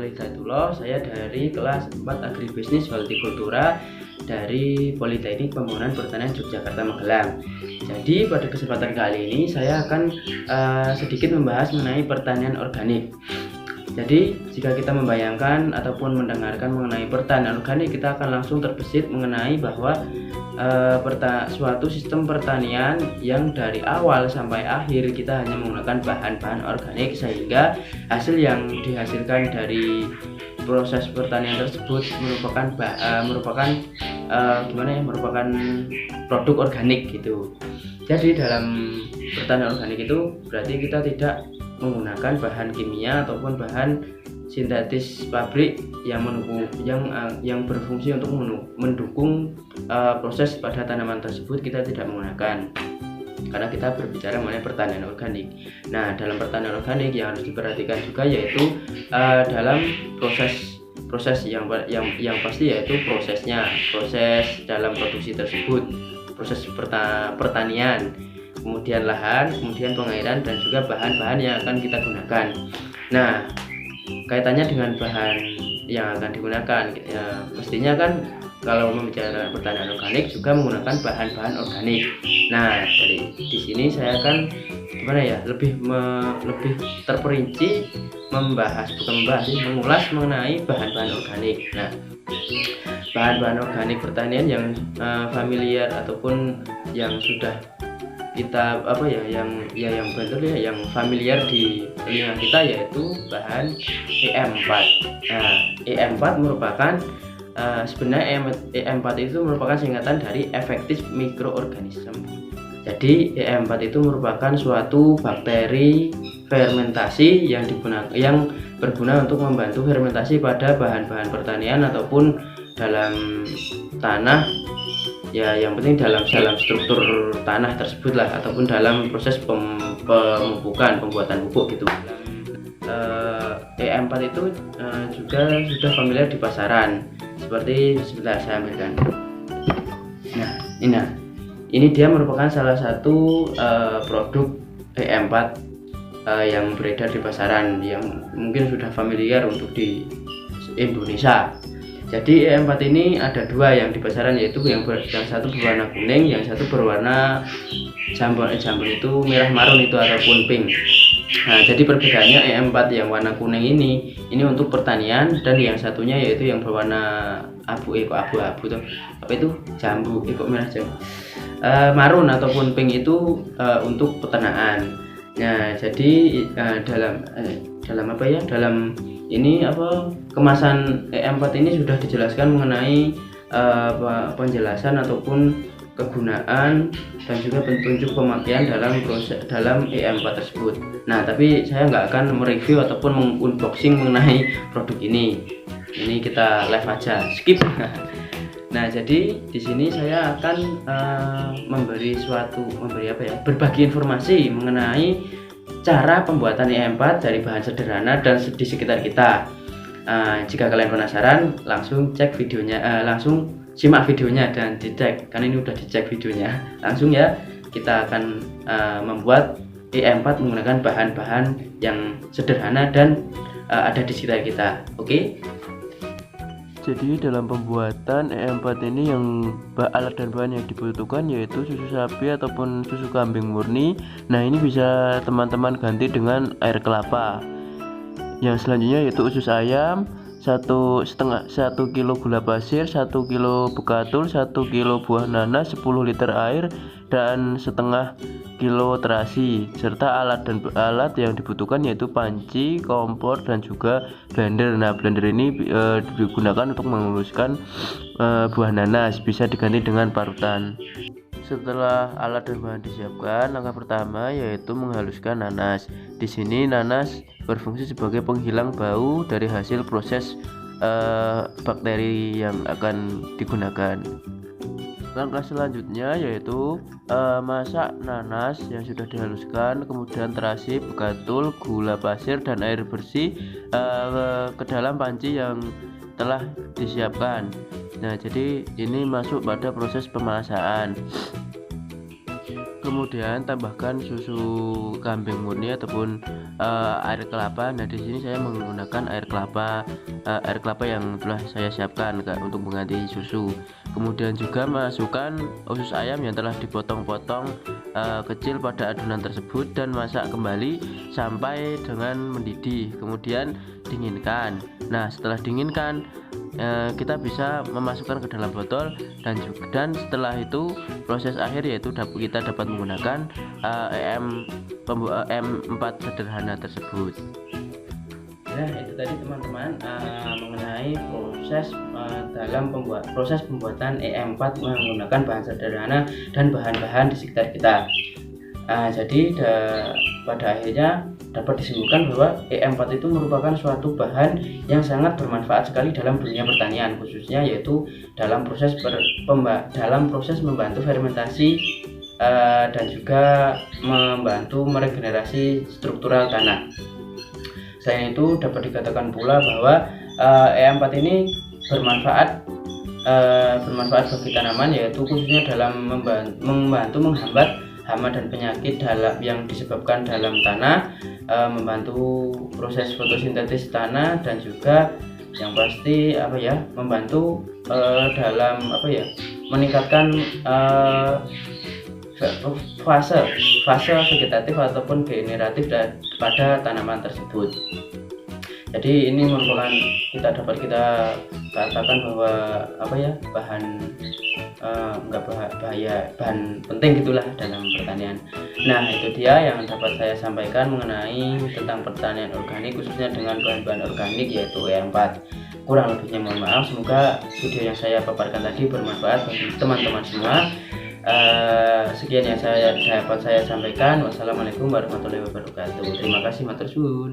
Nurul Hidayatullah. Saya dari kelas 4 Agribisnis Hortikultura dari Politeknik Pembangunan Pertanian Yogyakarta Magelang. Jadi pada kesempatan kali ini saya akan sedikit membahas mengenai pertanian organik. Jadi jika kita membayangkan ataupun mendengarkan mengenai pertanian organik, kita akan langsung terbesit mengenai bahwa suatu sistem pertanian yang dari awal sampai akhir kita hanya menggunakan bahan-bahan organik, sehingga hasil yang dihasilkan dari proses pertanian tersebut merupakan produk organik gitu. Jadi dalam pertanian organik itu berarti kita tidak menggunakan bahan kimia ataupun bahan sintetis pabrik yang berfungsi untuk mendukung proses pada tanaman tersebut. Kita tidak menggunakan, karena kita berbicara mengenai pertanian organik. Nah, dalam pertanian organik yang harus diperhatikan juga yaitu dalam proses yang pasti, yaitu proses dalam produksi tersebut, proses pertanian, kemudian lahan, kemudian pengairan, dan juga bahan-bahan yang akan kita gunakan. Nah, kaitannya dengan bahan yang akan digunakan, ya, mestinya kan kalau membicarakan pertanian organik juga menggunakan bahan-bahan organik. Nah, di sini saya akan lebih terperinci mengulas mengenai bahan-bahan organik. Nah, bahan-bahan organik pertanian yang familiar ataupun yang sudah kita yang familiar di telinga kita, yaitu bahan EM4. Nah, EM4 merupakan sebenarnya EM4 itu merupakan singkatan dari efektif mikroorganisme. Jadi EM4 itu merupakan suatu bakteri fermentasi yang berguna untuk membantu fermentasi pada bahan-bahan pertanian ataupun dalam tanah, ya yang penting dalam struktur tanah tersebut lah, ataupun dalam proses pembuatan pupuk gitu. EM4 itu juga sudah familiar di pasaran, seperti sebentar saya ambilkan. Nah, ini dia merupakan salah satu produk EM4 yang beredar di pasaran, yang mungkin sudah familiar untuk di Indonesia. Jadi EM4 ini ada dua yang di pasaran, yaitu yang satu berwarna kuning, yang satu berwarna jambon itu merah marun itu ataupun pink. Nah, jadi perbedaannya EM4 yang warna kuning ini untuk pertanian, dan yang satunya yaitu yang berwarna abu-abu tuh, apa itu, jambu, merah jambu, marun ataupun pink itu untuk peternakan. Nah, jadi dalam kemasan EM4 ini sudah dijelaskan mengenai penjelasan ataupun kegunaan dan juga petunjuk pemakaian dalam EM4 tersebut. Nah, tapi saya nggak akan mereview ataupun mengunboxing mengenai produk ini. Ini kita live aja, skip. Nah, jadi di sini saya akan berbagi informasi mengenai cara pembuatan EM4 dari bahan sederhana dan di sekitar kita. Jika kalian penasaran, langsung cek videonya, langsung simak videonya dan dicek, kan ini udah dicek videonya. Langsung ya, kita akan membuat EM4 menggunakan bahan-bahan yang sederhana dan ada di sekitar kita. Oke? Jadi dalam pembuatan EM4 ini yang alat dan bahan yang dibutuhkan yaitu susu sapi ataupun susu kambing murni. Nah, ini bisa teman-teman ganti dengan air kelapa. Yang selanjutnya yaitu usus ayam, 1 kilo gula pasir, 1 kilo bekatul, 1 kilo buah nanas, 10 liter air, dan setengah kilo terasi, serta alat yang dibutuhkan yaitu panci, kompor, dan juga blender. Nah, blender ini digunakan untuk menghaluskan buah nanas, bisa diganti dengan parutan. Setelah alat dan bahan disiapkan, langkah pertama yaitu menghaluskan nanas. Di sini nanas berfungsi sebagai penghilang bau dari hasil proses bakteri yang akan digunakan. Langkah selanjutnya yaitu masak nanas yang sudah dihaluskan, kemudian terasi, bekatul, gula pasir, dan air bersih ke dalam panci yang telah disiapkan. Nah, jadi ini masuk pada proses pemasakan. kemudian tambahkan susu kambing murni ataupun air kelapa. Nah, di sini saya menggunakan air kelapa yang telah saya siapkan untuk mengganti susu. Kemudian juga masukkan usus ayam yang telah dipotong-potong kecil pada adonan tersebut dan masak kembali sampai dengan mendidih. Kemudian dinginkan. Nah, setelah dinginkan kita bisa memasukkan ke dalam botol dan setelah itu proses akhir yaitu kita dapat menggunakan EM4 sederhana tersebut. Nah, itu tadi teman-teman mengenai proses pembuatan EM4 menggunakan bahan sederhana dan bahan-bahan di sekitar kita. Jadi pada akhirnya dapat disimpulkan bahwa EM4 itu merupakan suatu bahan yang sangat bermanfaat sekali dalam dunia pertanian, khususnya yaitu dalam proses membantu fermentasi dan juga membantu meregenerasi struktural tanah. Selain itu dapat dikatakan pula bahwa EM4 ini bermanfaat bagi tanaman, yaitu khususnya dalam membantu menghambat hama dan penyakit yang disebabkan dalam tanah, membantu proses fotosintesis tanah, dan juga yang pasti membantu dalam meningkatkan fase vegetatif ataupun generatif pada tanaman tersebut. Jadi ini merupakan kita katakan bahwa bahan penting gitulah dalam pertanian. Nah, itu dia yang dapat saya sampaikan mengenai tentang pertanian organik, khususnya dengan bahan-bahan organik yaitu EM4. Kurang lebihnya mohon maaf. Semoga video yang saya paparkan tadi bermanfaat bagi teman-teman semua. Sekian yang dapat saya sampaikan. Wassalamualaikum warahmatullahi wabarakatuh. Terima kasih, matur suwun.